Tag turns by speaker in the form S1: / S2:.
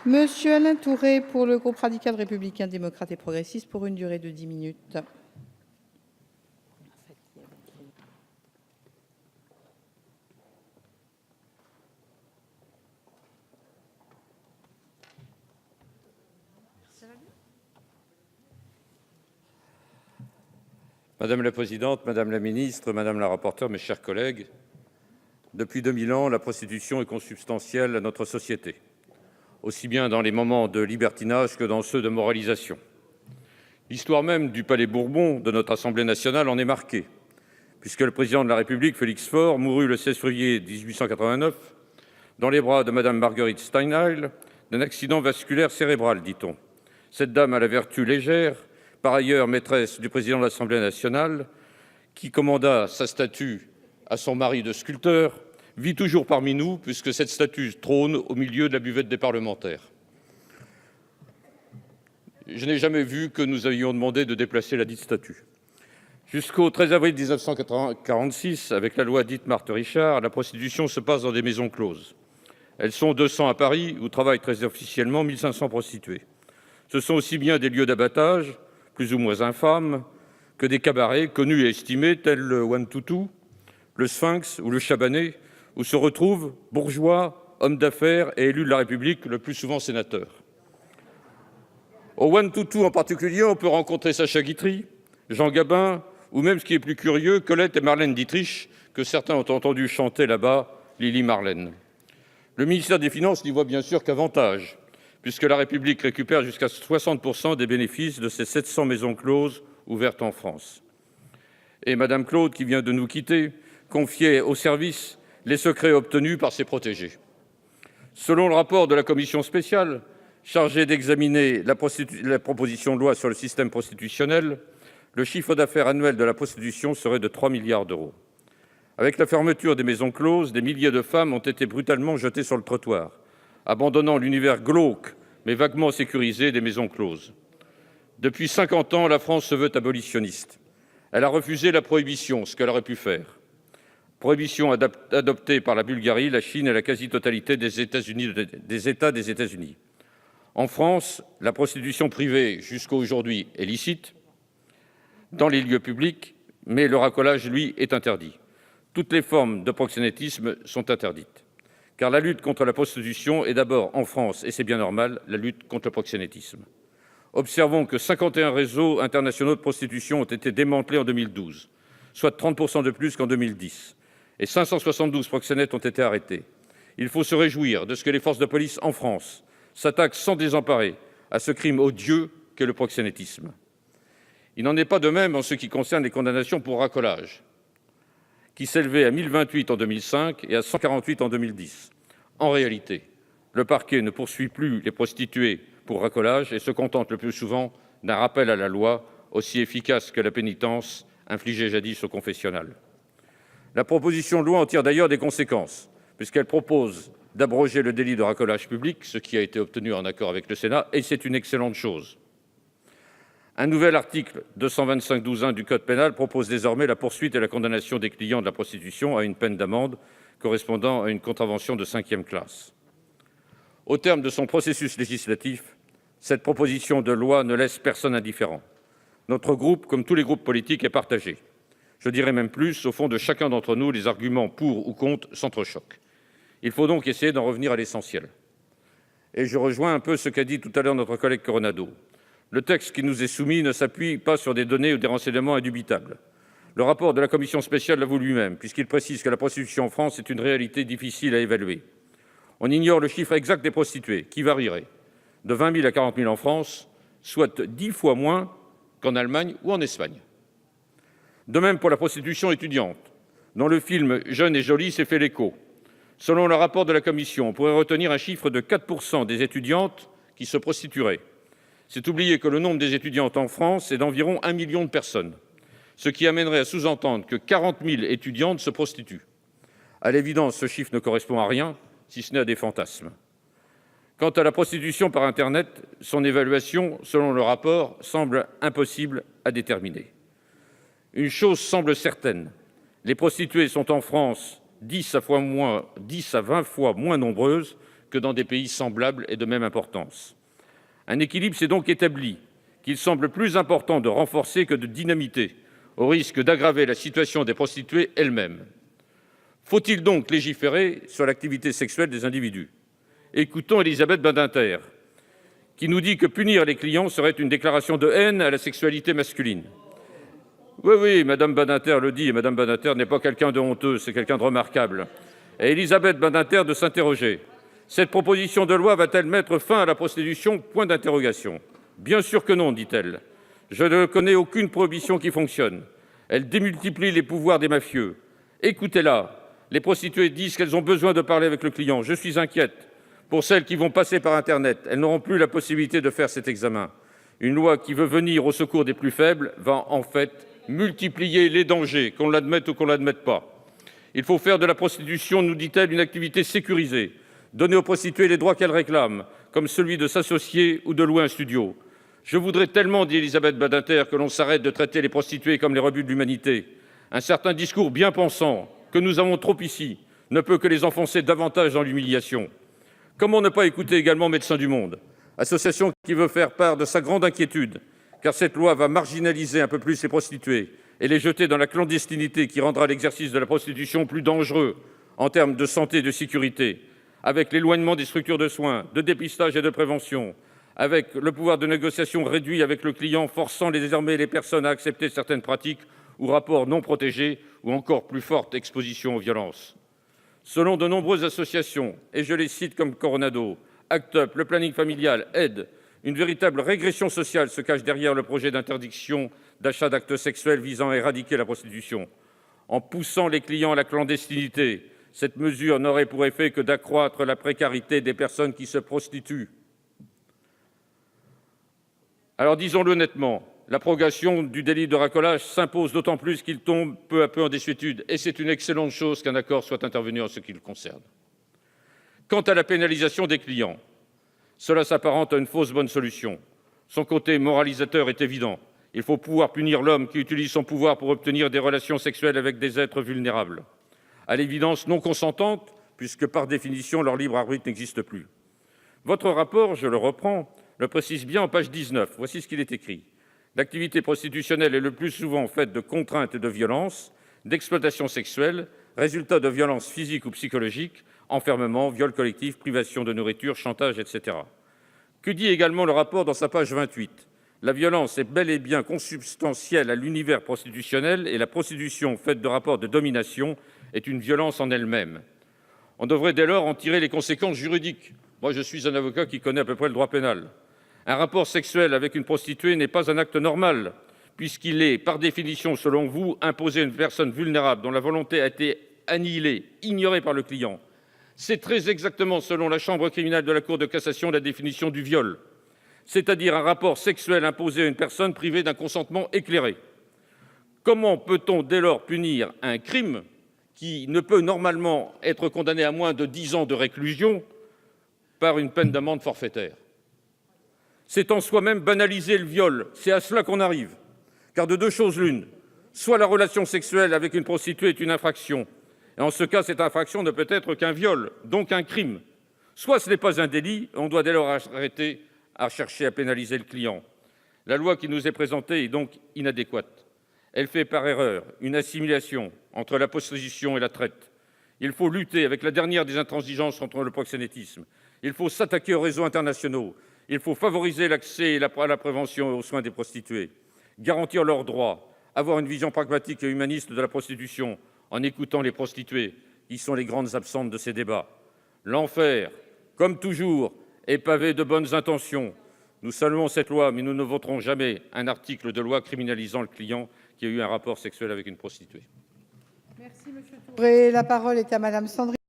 S1: Monsieur Alain Tourret, pour le groupe radical républicain démocrate et progressiste, pour une durée de 10 minutes.
S2: Madame la présidente, madame la ministre, madame la rapporteure, mes chers collègues, depuis 2000 ans, la prostitution est consubstantielle à notre société, aussi bien dans les moments de libertinage que dans ceux de moralisation. L'histoire même du Palais Bourbon de notre Assemblée nationale en est marquée, puisque le président de la République, Félix Faure, mourut le 16 février 1889 dans les bras de madame Marguerite Steinheil d'un accident vasculaire cérébral, dit-on. Cette dame à la vertu légère, par ailleurs maîtresse du président de l'Assemblée nationale, qui commanda sa statue à son mari de sculpteur, vit toujours parmi nous, puisque cette statue trône au milieu de la buvette des parlementaires. Je n'ai jamais vu que nous avions demandé de déplacer la dite statue. Jusqu'au 13 avril 1946, avec la loi dite Marthe-Richard, la prostitution se passe dans des maisons closes. Elles sont 200 à Paris, où travaillent très officiellement 1500 prostituées. Ce sont aussi bien des lieux d'abattage, plus ou moins infâmes, que des cabarets connus et estimés tels le One-Two-Two, le Sphinx ou le Chabanais, où se retrouvent bourgeois, hommes d'affaires et élus de la République, le plus souvent sénateurs. Au One-Two-Two en particulier, on peut rencontrer Sacha Guitry, Jean Gabin, ou même, ce qui est plus curieux, Colette et Marlène Dietrich, que certains ont entendu chanter là-bas, Lily Marlène. Le ministère des Finances n'y voit bien sûr qu'avantage, puisque la République récupère jusqu'à 60% des bénéfices de ces 700 maisons closes ouvertes en France. Et Madame Claude, qui vient de nous quitter, confiait au service les secrets obtenus par ses protégés. Selon le rapport de la commission spéciale chargée d'examiner la proposition de loi sur le système prostitutionnel, le chiffre d'affaires annuel de la prostitution serait de 3 milliards d'euros. Avec la fermeture des maisons closes, des milliers de femmes ont été brutalement jetées sur le trottoir, abandonnant l'univers glauque mais vaguement sécurisé des maisons closes. Depuis 50 ans, la France se veut abolitionniste. Elle a refusé la prohibition, ce qu'elle aurait pu faire. Prohibition adoptée par la Bulgarie, la Chine et la quasi-totalité des États des États-Unis. En France, la prostitution privée, jusqu'à aujourd'hui, est licite dans les lieux publics, mais le racolage, lui, est interdit. Toutes les formes de proxénétisme sont interdites. Car la lutte contre la prostitution est d'abord, en France, et c'est bien normal, la lutte contre le proxénétisme. Observons que 51 réseaux internationaux de prostitution ont été démantelés en 2012, soit 30% de plus qu'en 2010, et 572 proxénètes ont été arrêtés. Il faut se réjouir de ce que les forces de police en France s'attaquent sans désemparer à ce crime odieux qu'est le proxénétisme. Il n'en est pas de même en ce qui concerne les condamnations pour racolage, qui s'élevaient à 1028 en 2005 et à 148 en 2010. En réalité, le parquet ne poursuit plus les prostituées pour racolage et se contente le plus souvent d'un rappel à la loi, aussi efficace que la pénitence infligée jadis au confessionnal. La proposition de loi en tire d'ailleurs des conséquences, puisqu'elle propose d'abroger le délit de racolage public, ce qui a été obtenu en accord avec le Sénat, et c'est une excellente chose. Un nouvel article 225-12-1 du Code pénal propose désormais la poursuite et la condamnation des clients de la prostitution à une peine d'amende correspondant à une contravention de 5e classe. Au terme de son processus législatif, cette proposition de loi ne laisse personne indifférent. Notre groupe, comme tous les groupes politiques, est partagé. Je dirais même plus, au fond de chacun d'entre nous, les arguments pour ou contre s'entrechoquent. Il faut donc essayer d'en revenir à l'essentiel. Et je rejoins un peu ce qu'a dit tout à l'heure notre collègue Coronado. Le texte qui nous est soumis ne s'appuie pas sur des données ou des renseignements indubitables. Le rapport de la commission spéciale l'avoue lui-même, puisqu'il précise que la prostitution en France est une réalité difficile à évaluer. On ignore le chiffre exact des prostituées, qui varierait de 20 000 à 40 000 en France, soit 10 fois moins qu'en Allemagne ou en Espagne. De même pour la prostitution étudiante, dont le film « Jeune et jolie » s'est fait l'écho. Selon le rapport de la commission, on pourrait retenir un chiffre de 4% des étudiantes qui se prostitueraient. C'est oublier que le nombre des étudiantes en France est d'environ 1 million de personnes, ce qui amènerait à sous-entendre que 40 000 étudiantes se prostituent. À l'évidence, ce chiffre ne correspond à rien, si ce n'est à des fantasmes. Quant à la prostitution par Internet, son évaluation, selon le rapport, semble impossible à déterminer. Une chose semble certaine, les prostituées sont en France 10 à 20 fois moins nombreuses que dans des pays semblables et de même importance. Un équilibre s'est donc établi, qu'il semble plus important de renforcer que de dynamiter, au risque d'aggraver la situation des prostituées elles-mêmes. Faut-il donc légiférer sur l'activité sexuelle des individus ? Écoutons Elisabeth Badinter, qui nous dit que punir les clients serait une déclaration de haine à la sexualité masculine. Oui, Madame Badinter le dit, et Madame Badinter n'est pas quelqu'un de honteux, c'est quelqu'un de remarquable. Et Elisabeth Badinter de s'interroger. Cette proposition de loi va-t-elle mettre fin à la prostitution ? Point d'interrogation. Bien sûr que non, dit-elle. Je ne connais aucune prohibition qui fonctionne. Elle démultiplie les pouvoirs des mafieux. Écoutez-la. Les prostituées disent qu'elles ont besoin de parler avec le client. Je suis inquiète. Pour celles qui vont passer par Internet, elles n'auront plus la possibilité de faire cet examen. Une loi qui veut venir au secours des plus faibles va en fait multiplier les dangers, qu'on l'admette ou qu'on ne l'admette pas. Il faut faire de la prostitution, nous dit-elle, une activité sécurisée, donner aux prostituées les droits qu'elles réclament, comme celui de s'associer ou de louer un studio. Je voudrais tellement, dit Elisabeth Badinter, que l'on s'arrête de traiter les prostituées comme les rebuts de l'humanité. Un certain discours bien pensant, que nous avons trop ici, ne peut que les enfoncer davantage dans l'humiliation. Comment ne pas écouter également Médecins du Monde, association qui veut faire part de sa grande inquiétude, car cette loi va marginaliser un peu plus les prostituées et les jeter dans la clandestinité qui rendra l'exercice de la prostitution plus dangereux en termes de santé et de sécurité, avec l'éloignement des structures de soins, de dépistage et de prévention, avec le pouvoir de négociation réduit avec le client, forçant désormais les personnes à accepter certaines pratiques ou rapports non protégés, ou encore plus forte exposition aux violences. Selon de nombreuses associations, et je les cite comme Coronado, ACT UP, le planning familial, AIDE, une véritable régression sociale se cache derrière le projet d'interdiction d'achat d'actes sexuels visant à éradiquer la prostitution. En poussant les clients à la clandestinité, cette mesure n'aurait pour effet que d'accroître la précarité des personnes qui se prostituent. Alors disons-le nettement, l'abrogation du délit de racolage s'impose d'autant plus qu'il tombe peu à peu en désuétude, et c'est une excellente chose qu'un accord soit intervenu en ce qui le concerne. Quant à la pénalisation des clients, cela s'apparente à une fausse bonne solution. Son côté moralisateur est évident. Il faut pouvoir punir l'homme qui utilise son pouvoir pour obtenir des relations sexuelles avec des êtres vulnérables, à l'évidence non consentantes, puisque par définition leur libre arbitre n'existe plus. Votre rapport, je le reprends, le précise bien en page 19. Voici ce qu'il est écrit. L'activité prostitutionnelle est le plus souvent faite de contraintes et de violences, d'exploitation sexuelle, résultat de violences physiques ou psychologiques, enfermement, viol collectif, privation de nourriture, chantage, etc. Que dit également le rapport dans sa page 28 ? La violence est bel et bien consubstantielle à l'univers prostitutionnel et la prostitution faite de rapports de domination est une violence en elle-même. On devrait dès lors en tirer les conséquences juridiques. Moi, je suis un avocat qui connaît à peu près le droit pénal. Un rapport sexuel avec une prostituée n'est pas un acte normal, puisqu'il est, par définition, selon vous, imposé à une personne vulnérable dont la volonté a été annihilée, ignorée par le client. C'est très exactement, selon la chambre criminelle de la Cour de cassation, la définition du viol, c'est-à-dire un rapport sexuel imposé à une personne privée d'un consentement éclairé. Comment peut-on dès lors punir un crime qui ne peut normalement être condamné à moins de 10 ans de réclusion par une peine d'amende forfaitaire ? C'est en soi-même banaliser le viol, c'est à cela qu'on arrive. Car de deux choses l'une, soit la relation sexuelle avec une prostituée est une infraction, et en ce cas, cette infraction ne peut être qu'un viol, donc un crime. Soit ce n'est pas un délit, on doit dès lors arrêter à chercher à pénaliser le client. La loi qui nous est présentée est donc inadéquate. Elle fait par erreur une assimilation entre la prostitution et la traite. Il faut lutter avec la dernière des intransigeances contre le proxénétisme. Il faut s'attaquer aux réseaux internationaux. Il faut favoriser l'accès à la prévention et aux soins des prostituées, garantir leurs droits, avoir une vision pragmatique et humaniste de la prostitution en écoutant les prostituées, qui sont les grandes absentes de ces débats. L'enfer, comme toujours, est pavé de bonnes intentions. Nous saluons cette loi, mais nous ne voterons jamais un article de loi criminalisant le client qui a eu un rapport sexuel avec une prostituée.
S1: Merci, Monsieur Touré. La parole est à Madame Sandrine